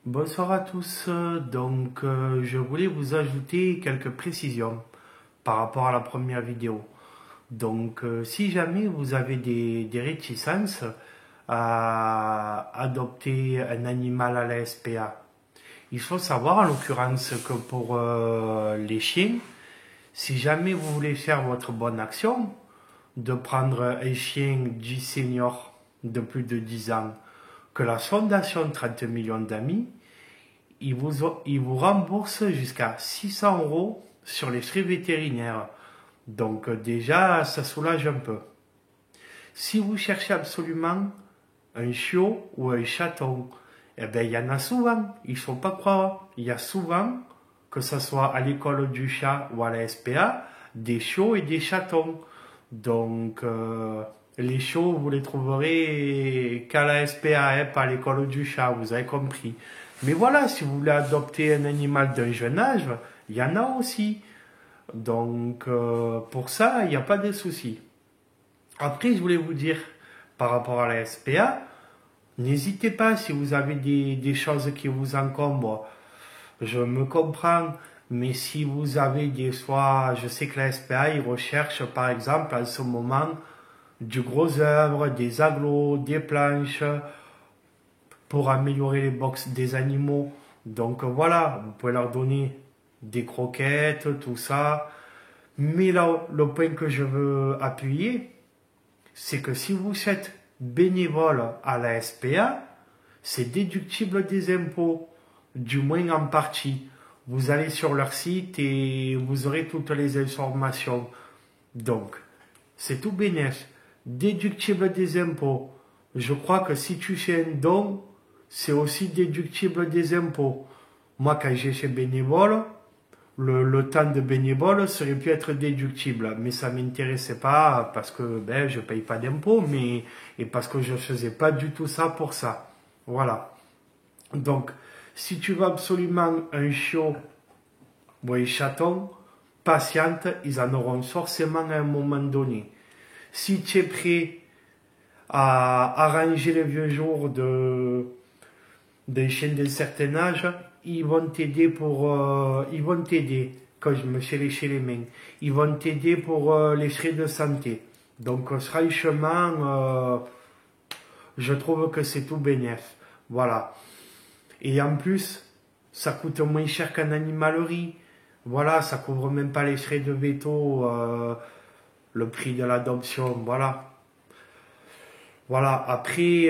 Bonsoir à tous. Je voulais vous ajouter quelques précisions par rapport à la première vidéo. Si jamais vous avez des réticences à adopter un animal à la SPA, il faut savoir en l'occurrence que pour les chiens, si jamais vous voulez faire votre bonne action, de prendre un chien dit senior de plus de 10 ans, que la fondation 30 millions d'amis, il vous rembourse jusqu'à 600 euros sur les frais vétérinaires. Déjà, ça soulage un peu. Si vous cherchez absolument un chiot ou un chaton, il y en a souvent. Il ne faut pas croire. Il y a souvent, que ce soit à l'école du chat ou à la SPA, des chiots et des chatons. Les chiots, vous les trouverez qu'à la SPA, pas à l'école du chat, vous avez compris. Mais voilà, si vous voulez adopter un animal d'un jeune âge, il y en a aussi. Pour ça, il n'y a pas de souci. Après, je voulais vous dire, par rapport à la SPA, n'hésitez pas si vous avez des choses qui vous encombrent. Je me comprends, mais si vous avez des fois, je sais que la SPA, ils recherchent par exemple en ce moment du gros œuvre, des agglos, des planches pour améliorer les box des animaux. Voilà, vous pouvez leur donner des croquettes, tout ça. Mais là, le point que je veux appuyer, c'est que si vous êtes bénévole à la SPA, c'est déductible des impôts, du moins en partie. Vous allez sur leur site et vous aurez toutes les informations. C'est tout bénef. Déductible des impôts. Je crois que si tu fais un don, c'est aussi déductible des impôts. Moi, quand j'ai fait bénévole, le temps de bénévole serait pu être déductible, mais ça m'intéressait pas parce que je paye pas d'impôts, et parce que je faisais pas du tout ça pour ça. Voilà. Si tu veux absolument un chiot ou un chaton, patiente, ils en auront forcément à un moment donné. Si tu es prêt à arranger les vieux jours d'un chien d'un certain âge, ils vont t'aider quand je me suis léché les mains. Ils vont t'aider pour les frais de santé. Franchement, je trouve que c'est tout bénef. Voilà. Et en plus, ça coûte moins cher qu'en animalerie. Voilà, ça couvre même pas les frais de veto, le prix de l'adoption. Voilà. Voilà. Après,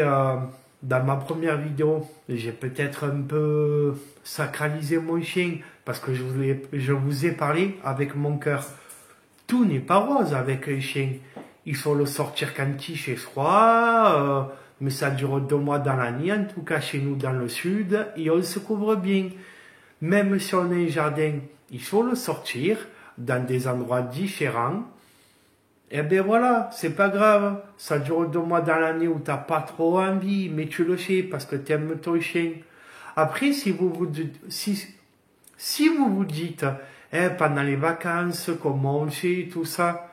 dans ma première vidéo, j'ai peut-être un peu sacralisé mon chien parce que je vous ai parlé avec mon cœur. Tout n'est pas rose avec un chien. Il faut le sortir quand il fait froid, mais ça dure 2 mois dans l'année, en tout cas chez nous dans le sud, et on se couvre bien. Même si on a un jardin, il faut le sortir dans des endroits différents. Et voilà, c'est pas grave. Ça dure 2 mois dans l'année où t'as pas trop envie, mais tu le fais parce que tu aimes ton chien. Après, si vous vous dites, pendant les vacances, comment on fait, tout ça,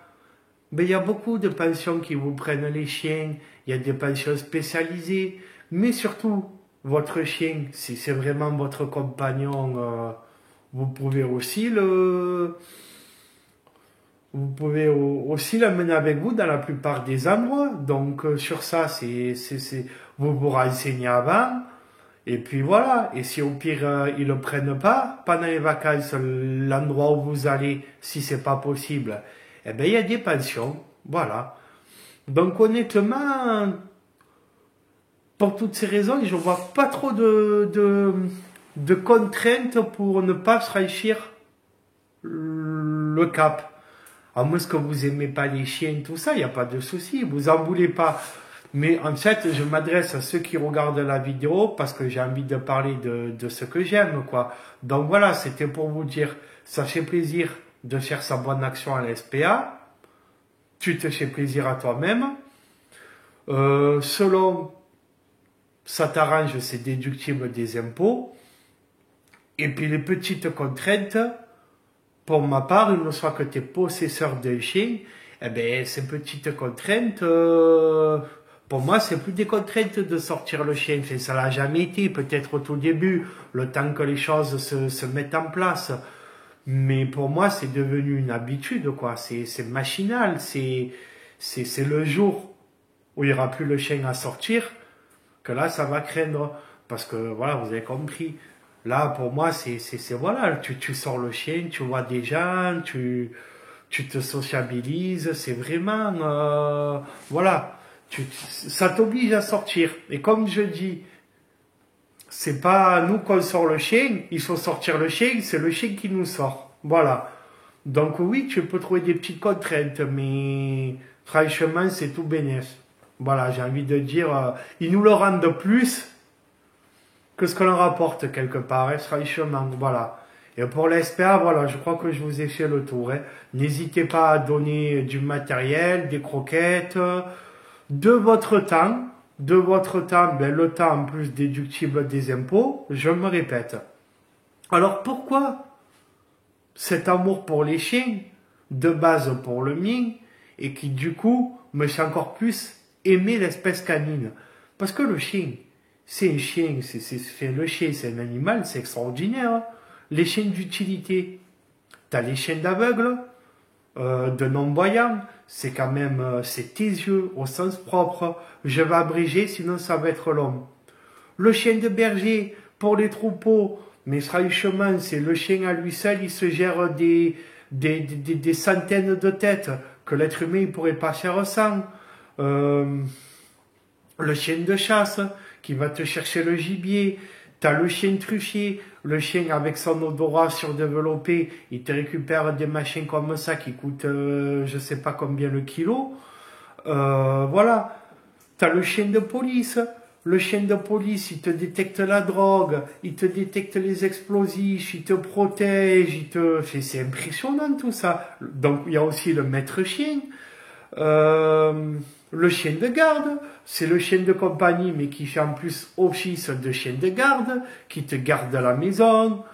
il y a beaucoup de pensions qui vous prennent les chiens. Il y a des pensions spécialisées. Mais surtout, votre chien, si c'est vraiment votre compagnon, vous pouvez aussi l'amener avec vous dans la plupart des endroits. Sur ça, vous vous renseignez avant. Et puis voilà. Et si au pire, ils le prennent pas, pendant les vacances, l'endroit où vous allez, si c'est pas possible, il y a des pensions. Voilà. Honnêtement, pour toutes ces raisons, je vois pas trop de contraintes pour ne pas franchir le cap. À moins que vous aimez pas les chiens, tout ça, il n'y a pas de souci, vous en voulez pas. Mais en fait, je m'adresse à ceux qui regardent la vidéo parce que j'ai envie de parler de ce que j'aime, quoi. Donc voilà, c'était pour vous dire, ça fait plaisir de faire sa bonne action à la SPA. Tu te fais plaisir à toi-même. Selon ça t'arrange, c'est déductible des impôts. Et puis les petites contraintes, pour ma part, une fois que tu es possesseur d'un chien, ces petites contraintes, Pour moi, c'est plus des contraintes de sortir le chien. Enfin, ça l'a jamais été, peut-être au tout début, le temps que les choses se mettent en place. Mais pour moi, c'est devenu une habitude, quoi. C'est machinal. C'est le jour où il n'y aura plus le chien à sortir que là, ça va craindre. Parce que, voilà, vous avez compris. Là, pour moi, voilà, tu sors le chien, tu vois des gens, tu te sociabilises, c'est vraiment, voilà, ça t'oblige à sortir. Et comme je dis, c'est pas nous qu'on sort le chien, il faut sortir le chien, c'est le chien qui nous sort. Voilà. Donc oui, tu peux trouver des petites contraintes, mais franchement, c'est tout bénéf. Voilà, j'ai envie de dire, ils nous le rendent plus que ce que l'on rapporte quelque part, hein, franchement, voilà. Et pour la SPA, voilà, je crois que je vous ai fait le tour. Hein. N'hésitez pas à donner du matériel, des croquettes, de votre temps, ben, le temps en plus déductible des impôts, je me répète. Alors pourquoi cet amour pour les chiens, de base pour le mien, et qui du coup me fait encore plus aimer l'espèce canine? Parce que le chien, c'est un chien, le chien c'est un animal, c'est extraordinaire. Hein. Les chiens d'utilité, t'as les chiens d'aveugle, de non-voyants, c'est quand même, c'est tes yeux au sens propre. Je vais abréger, sinon ça va être long. Le chien de berger, pour les troupeaux, mais franchement, c'est le chien à lui seul, il se gère des centaines de têtes que l'être humain ne pourrait pas faire sans. Le chien de chasse, qui va te chercher le gibier. T'as le chien truffier, le chien avec son odorat surdéveloppé, il te récupère des machins comme ça qui coûtent je sais pas combien le kilo. Voilà. T'as le chien de police. Le chien de police, il te détecte la drogue, il te détecte les explosifs, il te protège, c'est impressionnant tout ça. Donc il y a aussi le maître chien. Le chien de garde, c'est le chien de compagnie, mais qui fait en plus office de chien de garde, qui te garde à la maison,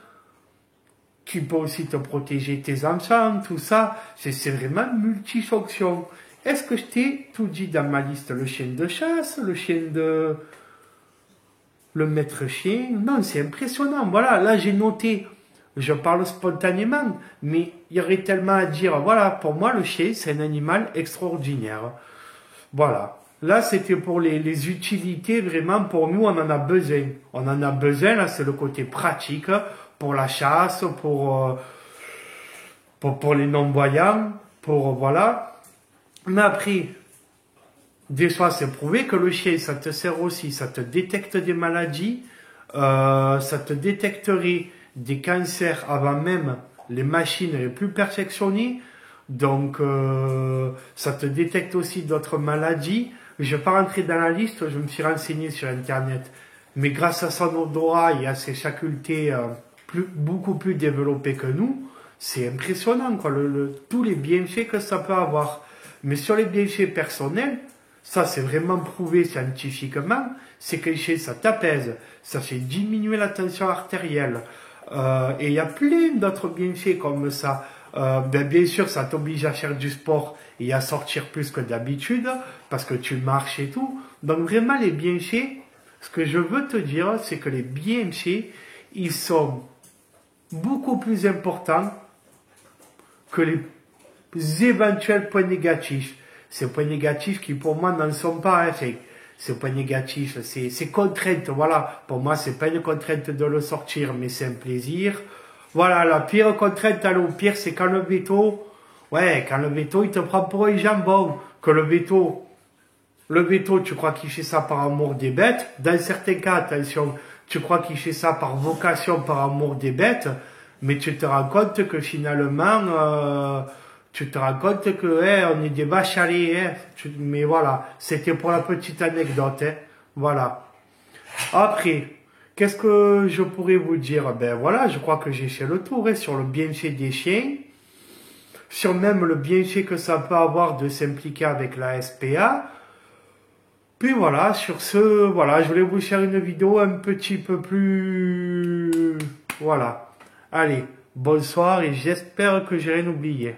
qui peut aussi te protéger tes enfants, tout ça. C'est vraiment multifonction. Est-ce que je t'ai tout dit dans ma liste? Le chien de chasse, le maître chien? Non, c'est impressionnant. Voilà, là j'ai noté. Je parle spontanément, mais il y aurait tellement à dire. Voilà, pour moi, le chien, c'est un animal extraordinaire. Voilà. Là, c'était pour les utilités, vraiment, pour nous, on en a besoin. On en a besoin, là, c'est le côté pratique, pour la chasse, pour les non-voyants, voilà. Mais après, des fois, c'est prouvé que le chien, ça te sert aussi, ça te détecte des maladies, ça te détecterait des cancers avant même les machines les plus perfectionnées. Donc, ça te détecte aussi d'autres maladies. Je ne vais pas rentrer dans la liste, je me suis renseigné sur Internet. Mais grâce à son odorat et à ses facultés beaucoup plus développées que nous, c'est impressionnant, quoi, tous les bienfaits que ça peut avoir. Mais sur les bienfaits personnels, ça c'est vraiment prouvé scientifiquement, c'est que ça t'apaise, ça fait diminuer la tension artérielle. Et il y a plein d'autres bienfaits comme ça. Bien sûr, ça t'oblige à faire du sport et à sortir plus que d'habitude, parce que tu marches et tout. Donc vraiment, les bienfaits, ce que je veux te dire, c'est que les bienfaits, ils sont beaucoup plus importants que les éventuels points négatifs. Ces points négatifs qui, pour moi, n'en sont pas un fait. Ces points négatifs, c'est contrainte, voilà. Pour moi, c'est pas une contrainte de le sortir, mais c'est un plaisir. Voilà, la pire contrainte à l'eau, pire, c'est quand le veto, il te prend pour un jambon. Que le veto, tu crois qu'il fait ça par amour des bêtes. Dans certains cas, attention, tu crois qu'il fait ça par vocation, par amour des bêtes, mais tu te rends compte que finalement, on est des vaches à lait, mais voilà, c'était pour la petite anecdote, hein. Voilà. Après, qu'est-ce que je pourrais vous dire? Ben voilà, je crois que j'ai fait le tour, hein, sur le bienfait des chiens, sur même le bienfait que ça peut avoir de s'impliquer avec la SPA. Puis voilà, sur ce, voilà, je voulais vous faire une vidéo un petit peu plus... Voilà. Allez, bonsoir et j'espère que j'ai rien oublié.